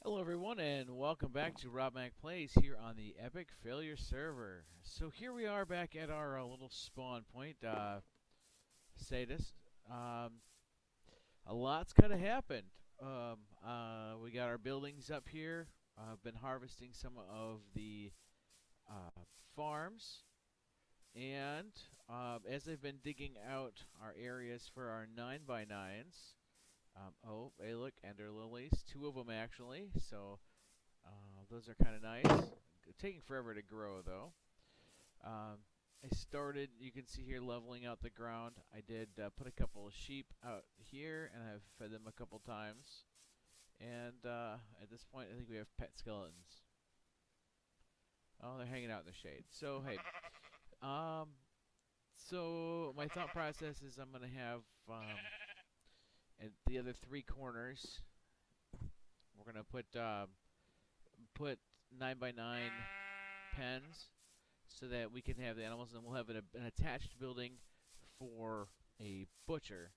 Hello everyone and welcome back to Rob Mac Plays here on the Epic Failure server. So here we are back at our little spawn point, Sadis. Um, a lot's kind of happened. We got our buildings up here. I've been harvesting some of the farms, and as I've been digging out our areas for our 9x9s, oh, hey look, Ender Lilies, two of them actually, so those are kind of nice. Taking forever to grow, though. I started, you can see here, leveling out the ground. I did put a couple of sheep out here, and I've fed them a couple times. And at this point, I think we have pet skeletons. Oh, they're hanging out in the shade. So, hey. So my thought process is I'm going to have, at the other three corners, we're going to put 9x9 pens so that we can have the animals, and we'll have an attached building for a butcher,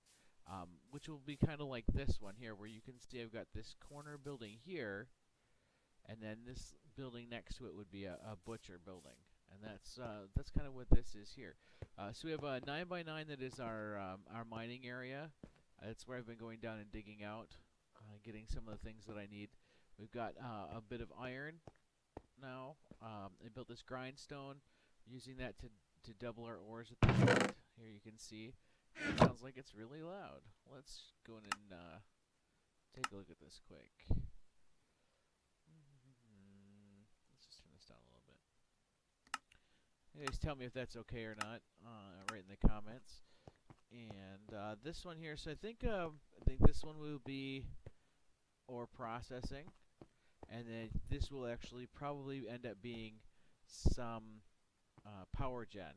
which will be kind of like this one here, where you can see I've got this corner building here, and then this building next to it would be a butcher building, and that's kind of what this is here. So we have a 9x9 that is our mining area. That's where I've been going down and digging out, getting some of the things that I need. We've got a bit of iron now. I built this grindstone, using that to double our ores at the moment. Here you can see. It sounds like it's really loud. Let's go in and take a look at this quick. Let's just turn this down a little bit. You guys tell me if that's okay or not, right in the comments. And this one here, so I think this one will be ore processing. And then this will actually probably end up being some power gen.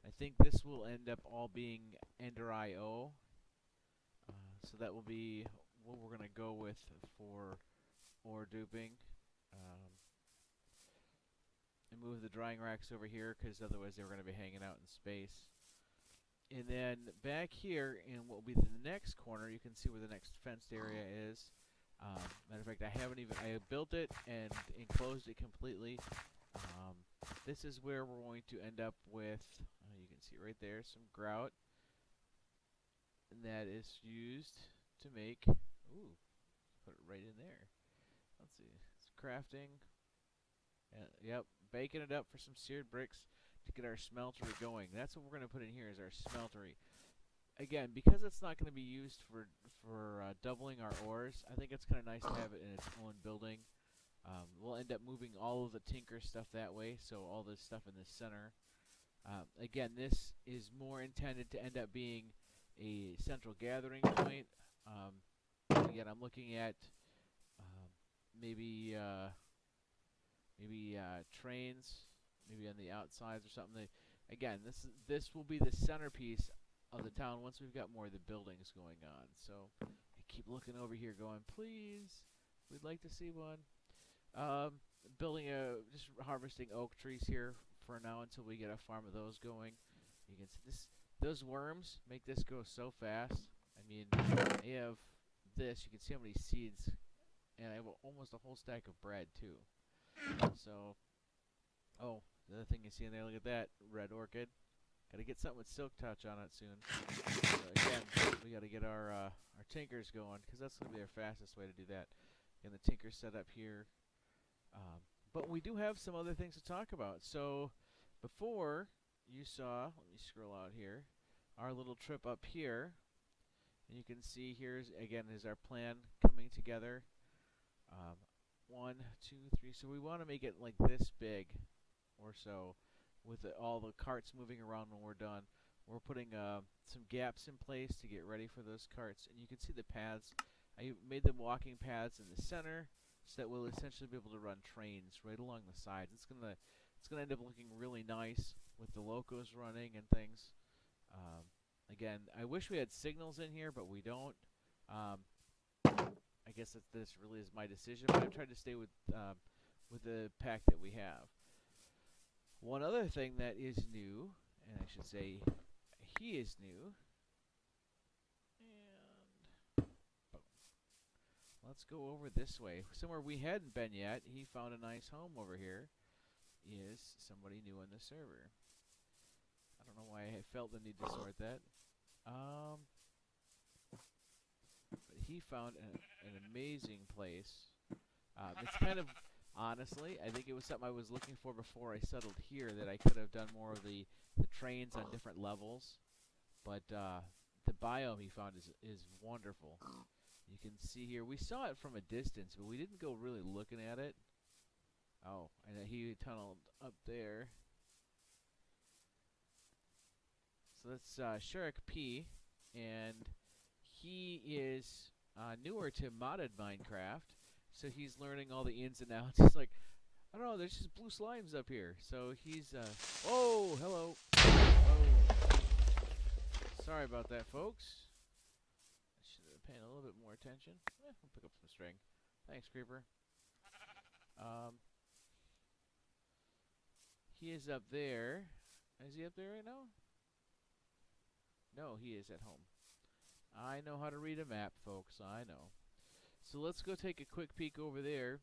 I think this will end up all being Ender IO. So that will be what we're going to go with for ore duping. And move the drying racks over here, because otherwise they were going to be hanging out in space. And then back here in what will be the next corner, you can see where the next fenced area is. Matter of fact, I built it and enclosed it completely. This is where we're going to end up with, you can see right there, some grout. And that is used to make, ooh, put it right in there. Let's see, it's crafting. Yep, baking it up for some seared bricks to get our smeltery going. That's what we're going to put in here, is our smeltery. Again, because it's not going to be used for doubling our ores, I think it's kind of nice to have it in its own building. We'll end up moving all of the tinker stuff that way, so all this stuff in the center. Again, this is more intended to end up being a central gathering point. Again, I'm looking at maybe trains, maybe on the outsides or something. Again, this will be the centerpiece of the town once we've got more of the buildings going on. So I keep looking over here going, please, we'd like to see one. Just harvesting oak trees here for now until we get a farm of those going. You can see those worms make this go so fast. I mean, they have this, you can see how many seeds, and I have almost a whole stack of bread too. So, oh, the other thing you see in there, look at that, red orchid. Gotta get something with silk touch on it soon. So again, we gotta get our tinkers going, because that's gonna be our fastest way to do that. And the tinker set up here. But we do have some other things to talk about. So before you saw, let me scroll out here, our little trip up here, and you can see here's again is our plan coming together. 1, 2, 3. So we want to make it like this big, or so, with all the carts moving around when we're done. We're putting some gaps in place to get ready for those carts, and you can see the paths. I made them walking paths in the center, so that we'll essentially be able to run trains right along the sides. It's gonna end up looking really nice with the locos running and things. Again, I wish we had signals in here, but we don't. I guess this really is my decision, but I've tried to stay with the pack that we have. One other thing that is new, and I should say he is new, and boom. let's go over this way. Somewhere we hadn't been yet. He found a nice home over here. Is somebody new on the server. I don't know why I felt the need to sort that. But he found an amazing place. It's kind of, honestly, I think it was something I was looking for before I settled here, that I could have done more of the trains on different levels. But the biome he found is wonderful. You can see here, we saw it from a distance, but we didn't go really looking at it. Oh, and he tunneled up there. So that's Shurik P, and he is newer to modded Minecraft, so he's learning all the ins and outs. He's like, I don't know, there's just blue slimes up here. So he's, oh, hello. Oh. Sorry about that, folks. I should have been paying a little bit more attention. I'll pick up some string. Thanks, Creeper. He is up there. Is he up there right now? No, he is at home. I know how to read a map, folks. I know. So let's go take a quick peek over there.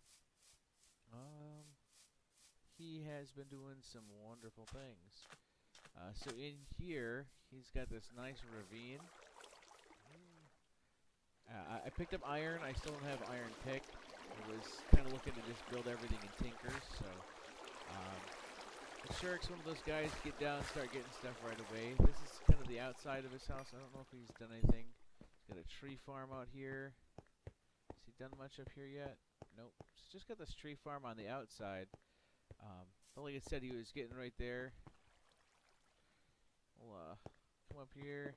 He has been doing some wonderful things. So in here, he's got this nice ravine. I picked up iron. I still don't have iron picked. I was kind of looking to just build everything in tinkers. So Shurik's one of those guys, get down and start getting stuff right away. This is kind of the outside of his house. I don't know if he's done anything. He's got a tree farm out here. Has he done much up here yet? Nope. He's just got this tree farm on the outside. But like I said, he was getting right there. We'll come up here.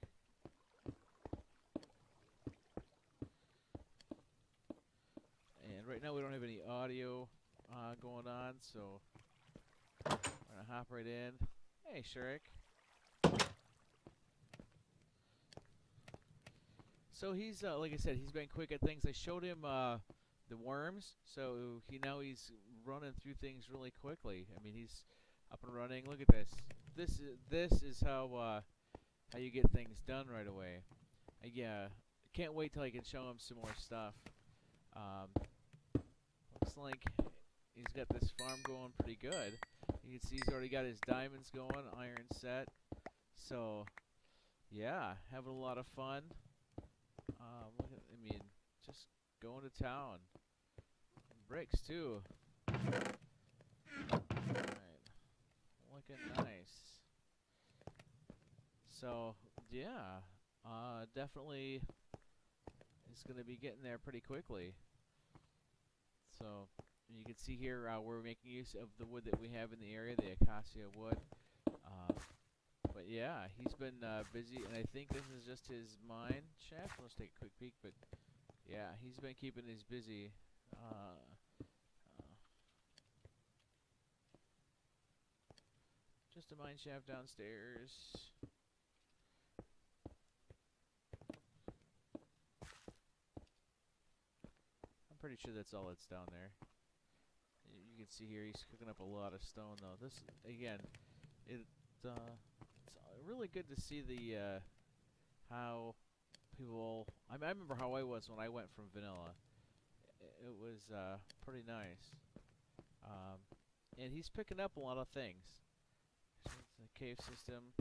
And right now we don't have any audio going on, so we're going to hop right in. Hey, Shurik. So he's, like I said, he's been quick at things. I showed him the worms, so he's running through things really quickly. I mean, he's up and running. Look at this. This is how you get things done right away. Yeah, can't wait till I can show him some more stuff. Looks like he's got this farm going pretty good. You can see he's already got his diamonds going, iron set. So, yeah, having a lot of fun. Just going to town. Bricks, too. Alright. Looking nice. So, yeah. Definitely is going to be getting there pretty quickly. So, you can see here we're making use of the wood that we have in the area, the acacia wood. But yeah, he's been busy, and I think this is just his mine shaft. Let's take a quick peek, but yeah, he's been keeping us busy. Just a mine shaft downstairs. I'm pretty sure that's all that's down there. You can see here he's cooking up a lot of stone, though. This, again, it's really good to see the how people. I remember how I was when I went from vanilla. It was pretty nice. And he's picking up a lot of things. The cave system,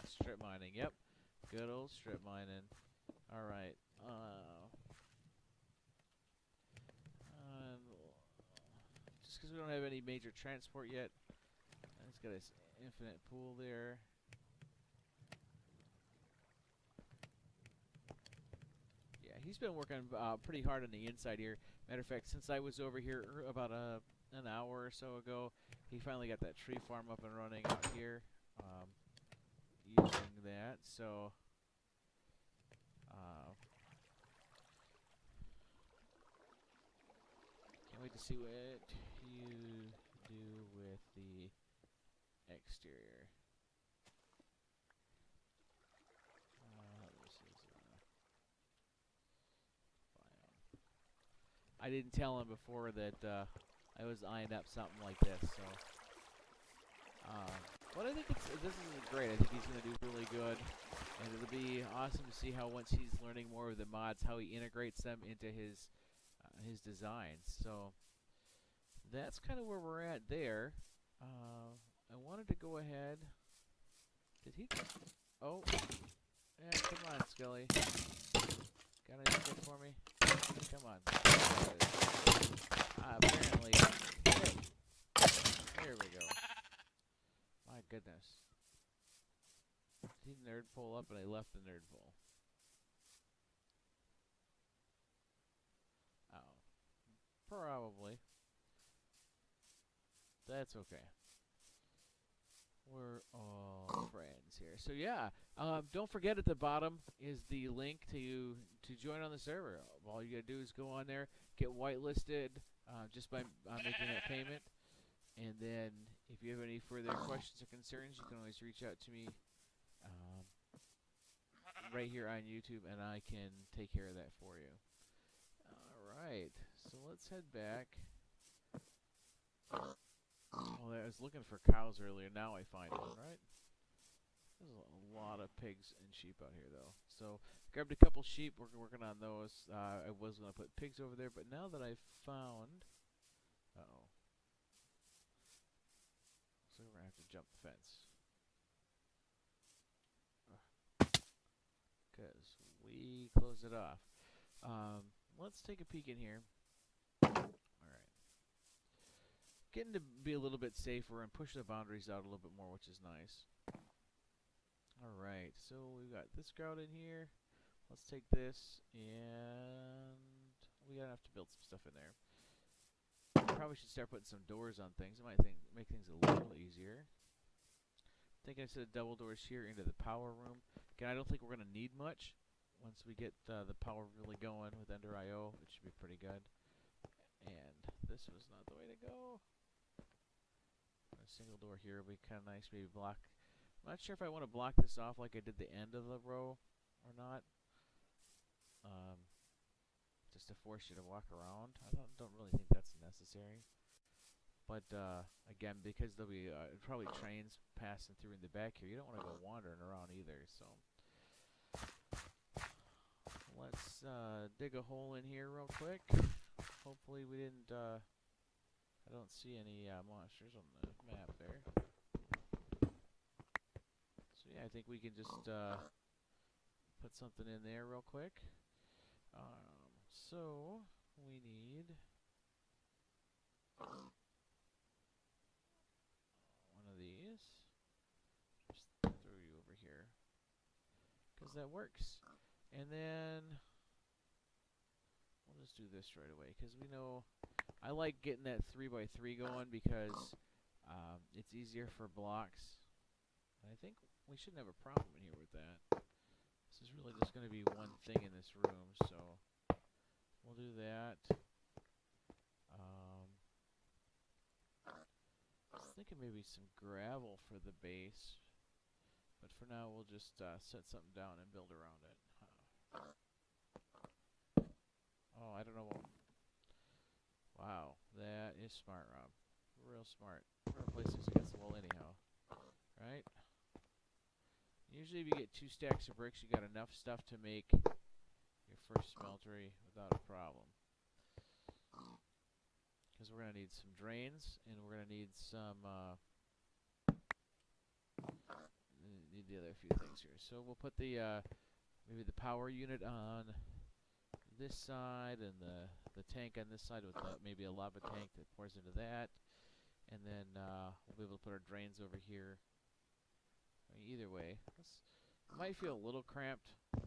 strip mining. Yep, good old strip mining. All right. Just because we don't have any major transport yet, he's got his infinite pool there. Yeah, he's been working pretty hard on the inside here. Matter of fact, since I was over here about an hour or so ago, he finally got that tree farm up and running out here, using that. So, can't wait to see what you do with the exterior. This is biome. I didn't tell him before that I was eyeing up something like this, so. But I think this is great. I think he's going to do really good, and it'll be awesome to see how once he's learning more of the mods, how he integrates them into his his designs. So that's kind of where we're at there. I wanted to go ahead. Did he? Oh, yeah, come on, Skelly. Got anything for me? Come on. Apparently. Here we go. My goodness. Did he nerd pull up and I left the nerd pull? Oh. Probably. That's okay. We're all friends here. So yeah, don't forget at the bottom is the link to join on the server. All you gotta do is go on there, get whitelisted just by making that payment, and then if you have any further questions or concerns, you can always reach out to me right here on YouTube, and I can take care of that for you. All right, so let's head back. Well, I was looking for cows earlier. Now I find one, right? There's a lot of pigs and sheep out here, though. So, grabbed a couple sheep. We're working on those. I was going to put pigs over there, but now that I've found... Uh-oh. So we're going to have to jump the fence. Because we closed it off. Let's take a peek in here. Getting to be a little bit safer and push the boundaries out a little bit more, which is nice. Alright, so we've got this grout in here. Let's take this, and we're going to have to build some stuff in there. Probably should start putting some doors on things. It might make things a little easier. I think I said double doors here into the power room. Again, I don't think we're going to need much. Once we get the power really going with Ender IO, it should be pretty good. And this was not the way to go. A single door here would be kind of nice. Maybe block. I'm not sure if I want to block this off like I did the end of the row or not. Just to force you to walk around. I don't really think that's necessary. But again, because there'll be probably trains passing through in the back here, you don't want to go wandering around either. So let's dig a hole in here real quick. Hopefully we didn't. I don't see any monsters on the map there. So yeah, I think we can just put something in there real quick. So we need one of these. Just throw you over here, because that works. And then we'll just do this right away, because we know I like getting that 3x3 going because it's easier for blocks. And I think we shouldn't have a problem in here with that. This is really just going to be one thing in this room, so we'll do that. I was thinking maybe some gravel for the base, but for now we'll just set something down and build around it. Oh, I don't know. Wow, that is smart, Rob. Real smart. We're gonna place this against the wall anyhow, right? Usually if you get 2 stacks of bricks, you got enough stuff to make your first smeltery without a problem. Because we're going to need some drains, and we're going to need some, need the other few things here. So we'll put the, maybe the power unit on this side, and the tank on this side with maybe a lava tank that pours into that. And then we'll be able to put our drains over here. Either way, it might feel a little cramped, but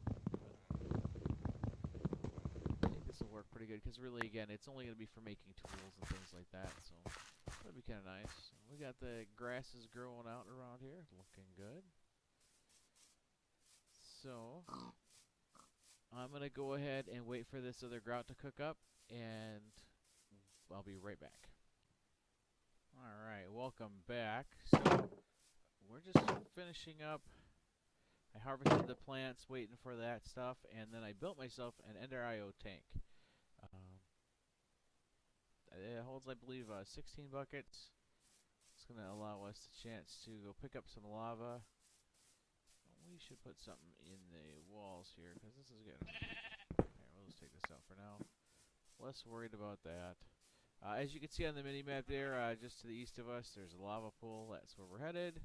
I think this will work pretty good, because really, again, it's only going to be for making tools and things like that, so that'll be kind of nice. We got the grasses growing out around here, looking good. So I'm going to go ahead and wait for this other grout to cook up, and I'll be right back. Alright, welcome back. So we're just finishing up. I harvested the plants, waiting for that stuff, and then I built myself an Ender IO tank. It holds, I believe, 16 buckets. It's going to allow us the chance to go pick up some lava. We should put something in the walls here, because this is good. Here, we'll just take this out for now. less worried about that. As you can see on the mini map there, just to the east of us, there's a lava pool. That's where we're headed.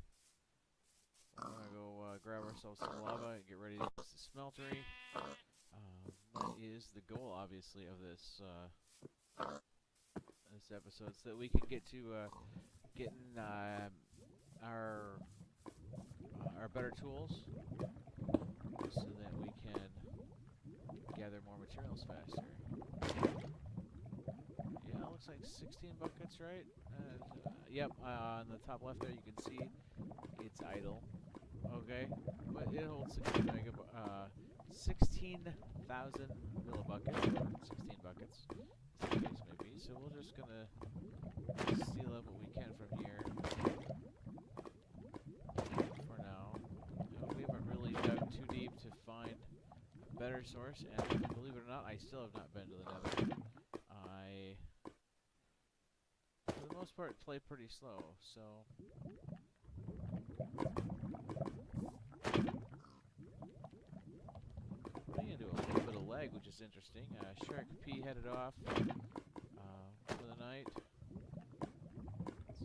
We're gonna go grab ourselves some lava and get ready to use the smeltery. That is the goal, obviously, of this this episode, so that we can get to getting our better tools, so that we can gather more materials faster. Yeah, it looks like 16 buckets, right? Yep, on the top left there you can see it's idle. Okay, but it holds 16,000 millibuckets, or 16 buckets, as the case may be. So we're just gonna steal up what we can from here for now. We haven't really dug too deep to find a better source, and believe it or not, I still have not been to the Nether. I, for the most part, play pretty slow, so. Which is interesting. Shark P headed off for the night.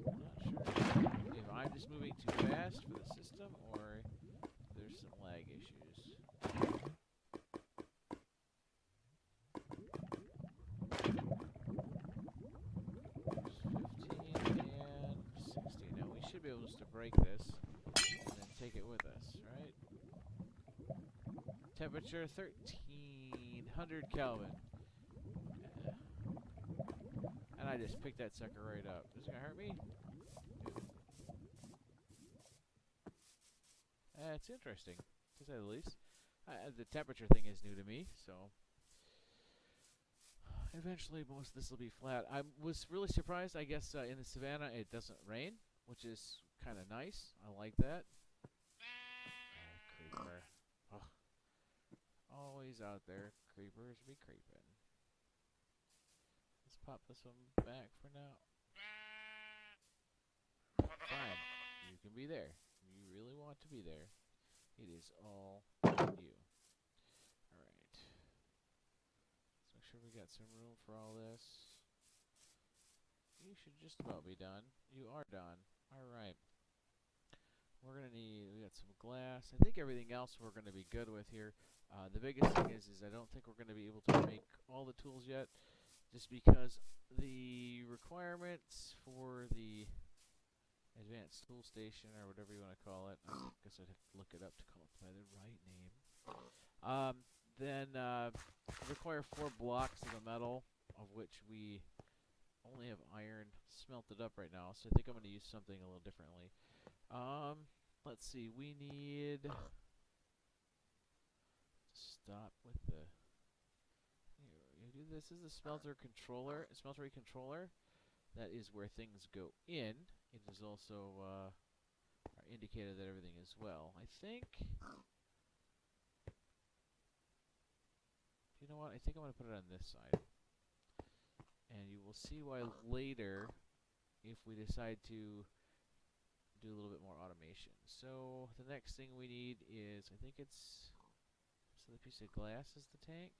So I'm not sure if I'm just moving too fast for the system or there's some lag issues. 15 and 16. Now we should be able just to break this and then take it with us, right? Temperature 1300 Kelvin. And I just picked that sucker right up. Is it gonna hurt me? It's interesting, to say the least. The temperature thing is new to me, so eventually most of this will be flat. I was really surprised. I guess in the savannah it doesn't rain, which is kind of nice. I like that. Creeper. Oh. Always out there. Creepers be creeping. Let's pop this one back for now. Fine. You can be there. You really want to be there. It is all you. Alright. Let's make sure we got some room for all this. You should just about be done. You are done. Alright. We're gonna need, we got some glass. I think everything else we're gonna be good with here. The biggest thing is I don't think we're gonna be able to make all the tools yet, just because the requirements for the advanced tool station, or whatever you want to call it, I guess I'd have to look it up to call it by the right name. Then require 4 blocks of the metal, of which we only have iron smelted up right now, so I think I'm going to use something a little differently. Let's see, we need to stop with the, you do this is the smeltery controller. That is where things go in. It is also indicated that everything is well. I think, you know what, I think I'm going to put it on this side. And you will see why later if we decide to do a little bit more automation. So the next thing we need is, I think it's, so the piece of glass is the tank?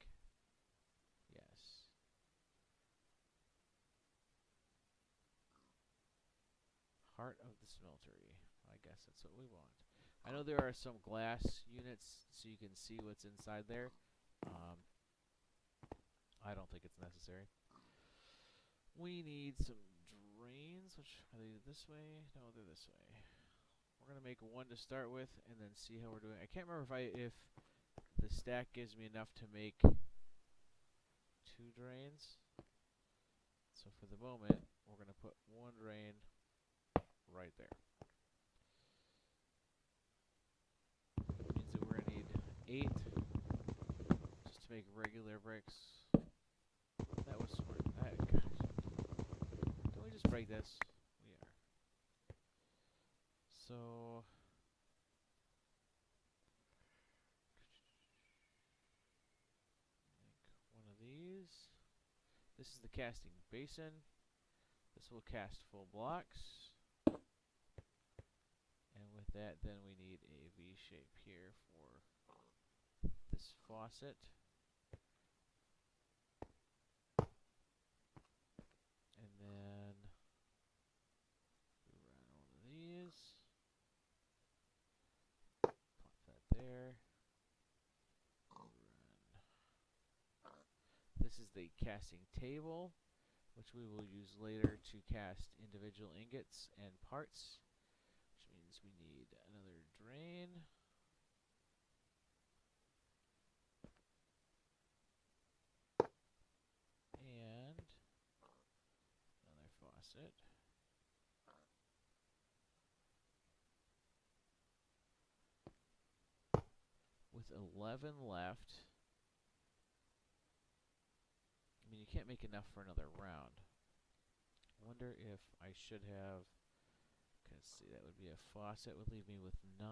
Yes. Heart of the smeltery. I guess that's what we want. I know there are some glass units so you can see what's inside there. I don't think it's necessary. We need some drains, which are they this way? No, they're this way. We're gonna make one to start with, and then see how we're doing. I can't remember if the stack gives me enough to make 2 drains. So for the moment, we're gonna put 1 drain right there. Means that we're gonna need 8 just to make regular bricks. That was smart. Gosh. Don't we just break this? We are. So make one of these. This is the casting basin. This will cast full blocks. And with that, then we need a V shape here for this faucet. there. This is the casting table, which we will use later to cast individual ingots and parts, which means we need another drain. And another faucet. With 11 left, I mean, you can't make enough for another round. I wonder if I should have, let's see, that would be a faucet, would leave me with 9.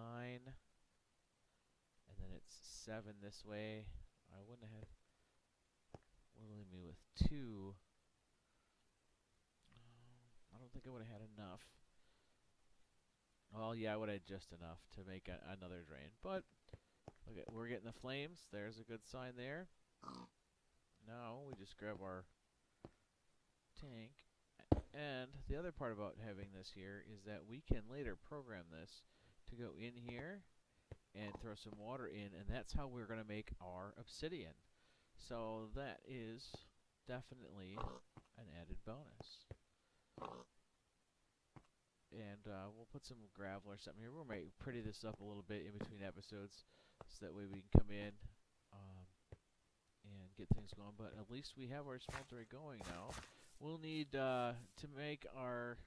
And then it's 7 this way. I wouldn't have, would leave me with 2. I don't think I would have had enough. Well, yeah, I would have had just enough to make another drain. But, look at, we're getting the flames. There's a good sign there. Now we just grab our tank, and the other part about having this here is that we can later program this to go in here and throw some water in, and that's how we're going to make our obsidian. So that is definitely an added bonus. And we'll put some gravel or something here. We'll pretty this up a little bit in between episodes, so that way we can come in and get things going. But at least we have our smeltery going now. We'll need to make our,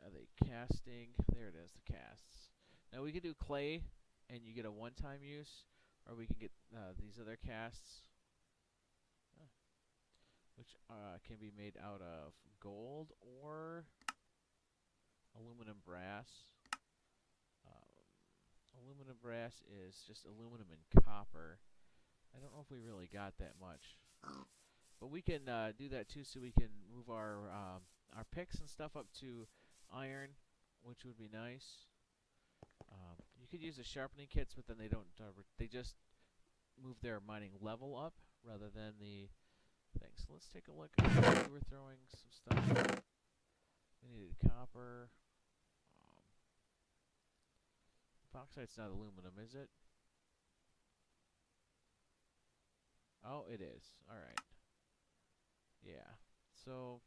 are they casting? There it is, the casts. Now we can do clay and you get a one-time use, or we can get these other casts, which can be made out of gold or aluminum brass. Aluminum brass is just aluminum and copper. I don't know if we really got that much, but we can do that too, so we can move our picks and stuff up to iron, which would be nice. You could use the sharpening kits, but then they don't. They just move their mining level up rather than the thing. So let's take a look. We were throwing some stuff. We needed copper. Bauxite's not aluminum, is it? Oh, it is. Alright. Yeah. So,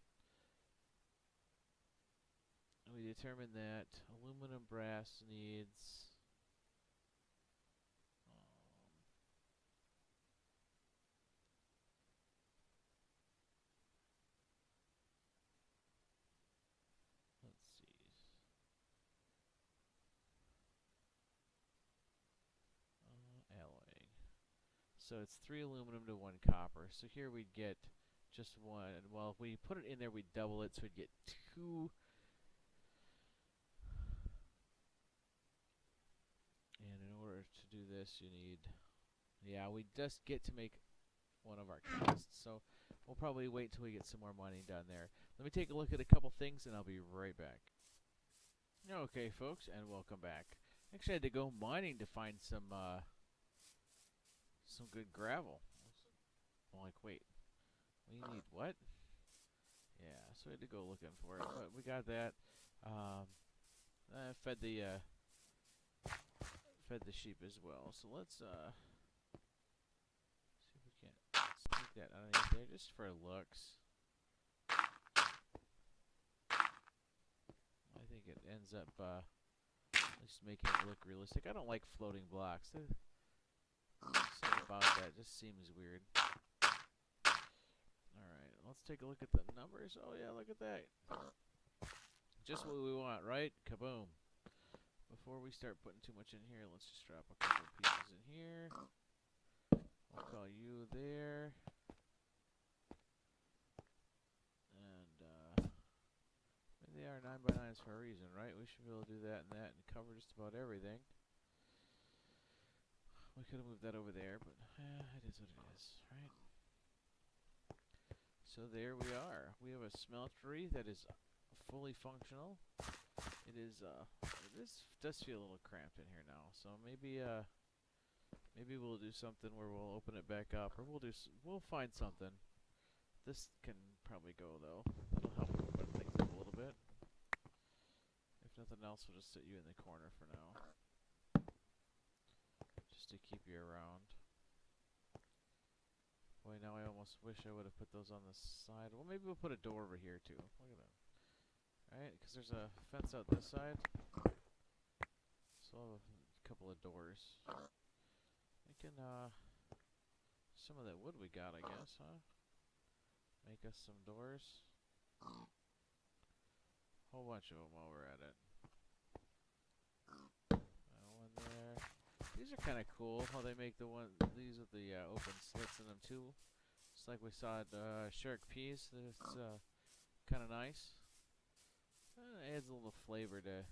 we determined that aluminum brass needs... let's see. Alloying. So it's 3 aluminum to 1 copper. So here we'd get just 1. Well, if we put it in there, we'd double it, so we'd get 2. And in order to do this, you need... yeah, we just get to make one of our casts. So we'll probably wait till we get some more mining done there. Let me take a look at a couple things, and I'll be right back. Okay, folks, and welcome back. Actually, I had to go mining to find some good gravel. I'm like, wait, we need what? Yeah, so we had to go looking for it, but we got that. I fed the sheep as well. So let's see if we can't sneak that underneath there just for looks. I think it ends up at least making it look realistic. I don't like floating blocks. Something about that just seems weird. Alright, let's take a look at the numbers. Oh yeah, look at that. Just what we want, right? Kaboom. Before we start putting too much in here, let's just drop a couple pieces in here. We'll call you there. And they are 9x9s for a reason, right? We should be able to do that and cover just about everything. We could have moved that over there, but it is what it is, right? So there we are. We have a smeltery that is fully functional. It is this does feel a little cramped in here now, so maybe we'll do something where we'll open it back up, or we'll find something. This can probably go though. That'll help open things up a little bit. If nothing else, we'll just sit you in the corner for now. to keep you around. Boy, now I almost wish I would have put those on the side. Well, maybe we'll put a door over here too. Look at that. Alright, because there's a fence out this side. So I'll have a couple of doors. We can, some of that wood we got, I guess, huh? Make us some doors. Whole bunch of them while we're at it. One there. These are kind of cool, how they make these with the open slits in them too. Just like we saw at Shark Peas. It's kind of nice. It adds a little flavor to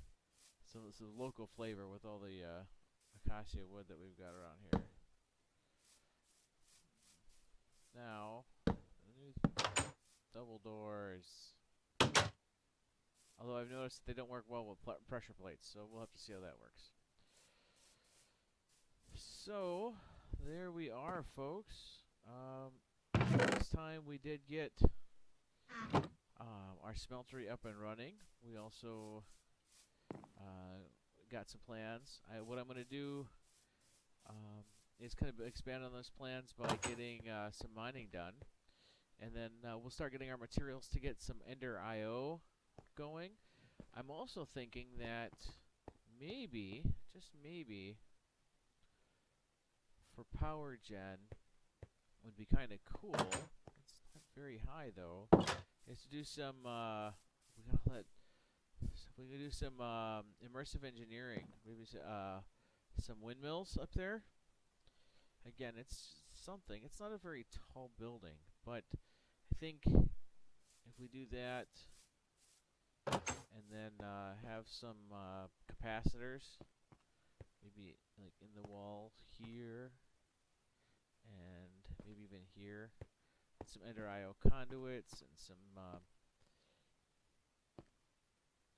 some local flavor with all the acacia wood that we've got around here. Now, the new double doors. Although I've noticed they don't work well with pressure plates, so we'll have to see how that works. So, there we are, folks. This time we did get our smeltery up and running. We also got some plans. What I'm going to do is kind of expand on those plans by getting some mining done. And then we'll start getting our materials to get some Ender IO going. I'm also thinking that maybe, just maybe, for power gen would be kind of cool. It's not very high though. Is to do some we can do some immersive engineering. Maybe some windmills up there. Again, it's something. It's not a very tall building, but I think if we do that and then have some capacitors, maybe like in the wall here, and maybe even here, and some Ender IO conduits, and some,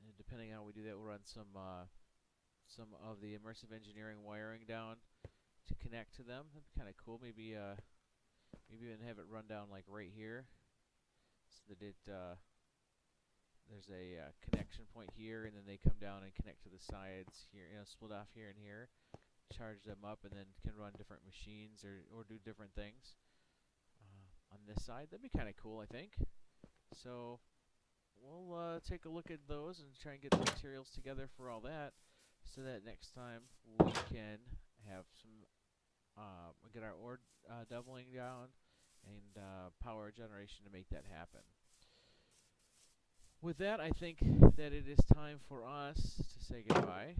and depending on how we do that, we'll run some of the immersive engineering wiring down to connect to them. That'd be kind of cool. Maybe even have it run down like right here, so that there's a connection point here, and then they come down and connect to the sides here, split off here and here, charge them up, and then can run different machines or do different things on this side. That'd be kind of cool, I think. So we'll take a look at those and try and get the materials together for all that, so that next time we can have some get our ore doubling down and power generation to make that happen. With that, I think that it is time for us to say goodbye,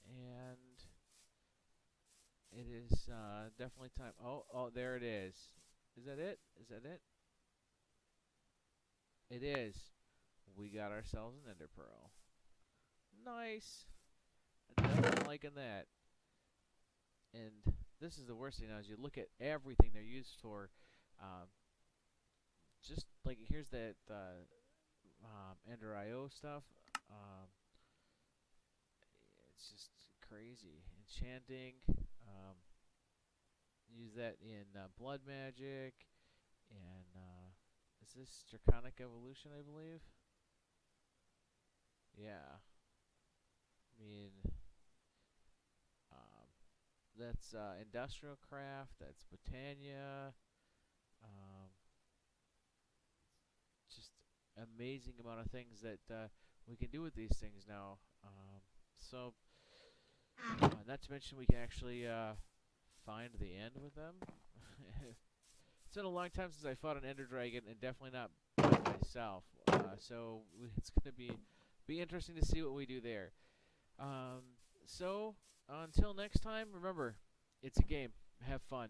and it is definitely time. Oh, there it is. Is that it? Is that it? It is. We got ourselves an Ender Pearl. Nice. I'm definitely liking that. And this is the worst thing now, is you look at everything they're used for. Just like here's that Ender IO stuff. It's just crazy. Enchanting. Use that in blood magic, and is this Draconic Evolution, I believe? Yeah. I mean, that's Industrial Craft, that's Botania. Just amazing amount of things that we can do with these things now. So, not to mention we can actually find the end with them. It's been a long time since I fought an Ender Dragon, and definitely not by myself. So it's going to be interesting to see what we do there. So until next time, remember, it's a game. Have fun.